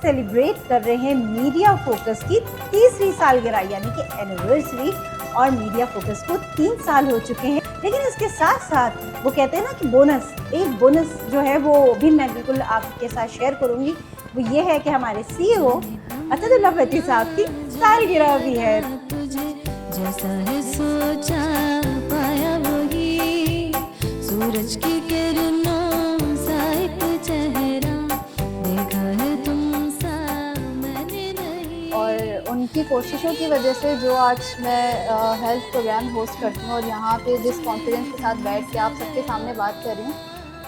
Celebrate कर रहे हैं मीडिया फोकस की तीसरी सालगिरह यानी कि एनिवर्सरी। और मीडिया फोकस को 3 साल हो चुके हैं, लेकिन इसके साथ साथ वो कहते हैं ना कि एक बोनस जो है वो भी मैं बिल्कुल आपके साथ शेयर करूंगी। वो ये है कि हमारे सीईओ असदुल्ला भट्टी साहब की सालगिरह भी है। जैसा है सोचा पाया वही, सूरज की किरणों सा एक चेहरा, देखा है तुमसा मैंने नहीं। और उनकी कोशिशों की वजह से जो आज मैं हेल्थ प्रोग्राम होस्ट करती हूँ और यहाँ पे जिस कॉन्फिडेंस के साथ बैठ के आप सबके सामने बात कर रही हूँ,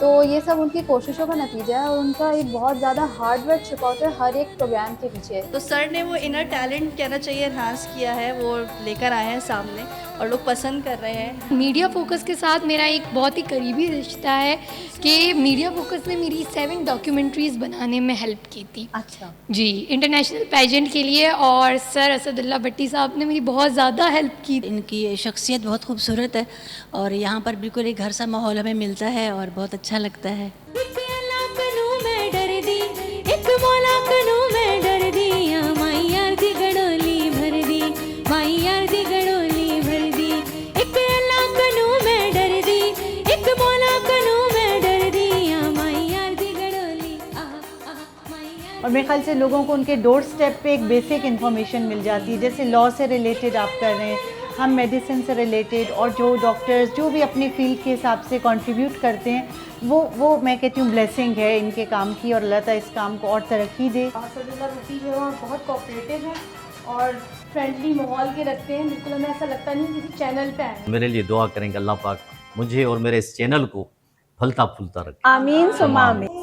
तो ये सब उनकी कोशिशों का नतीजा है और उनका एक बहुत ज़्यादा हार्ड वर्क छुपा होता है हर एक प्रोग्राम के पीछे। तो सर ने वो इनर टैलेंट कहना चाहिए एनहांस किया है, वो लेकर आए हैं सामने और लोग पसंद कर रहे हैं। मीडिया फोकस के साथ मेरा एक बहुत ही करीबी रिश्ता है कि मीडिया फोकस ने मेरी 7 डॉक्यूमेंट्रीज़ बनाने में हेल्प की थी। अच्छा जी, इंटरनेशनल पेजेंट के लिए, और सर असदुल्ला भट्टी साहब ने मेरी बहुत ज़्यादा हेल्प की। इनकी शख्सियत बहुत खूबसूरत है और यहाँ पर बिल्कुल एक घर सा माहौल हमें मिलता है और बहुत अच्छा लगता है। और मेरे ख्याल से लोगों को उनके डोर स्टेप पे एक बेसिक इन्फॉर्मेशन मिल जाती है। जैसे लॉ से रिलेटेड आप कर रहे हैं, हम मेडिसिन से रिलेटेड, और जो डॉक्टर्स जो भी अपनी फील्ड के हिसाब से कंट्रीब्यूट करते हैं, वो मैं कहती हूँ ब्लेसिंग है इनके काम की, और अल्लाह ताला इस काम को और तरक्की दे। असदुल्ला भट्टी जो है बहुत कोऑपरेटिव हैं और फ्रेंडली माहौल के रखते हैं, बिल्कुल हमें ऐसा लगता नहीं किसी चैनल पे आए। मेरे लिए दुआ करेंगे अल्लाह पाक मुझे और मेरे इस चैनल को फलता फूलता रखे। आमीन सुम्मा आमीन।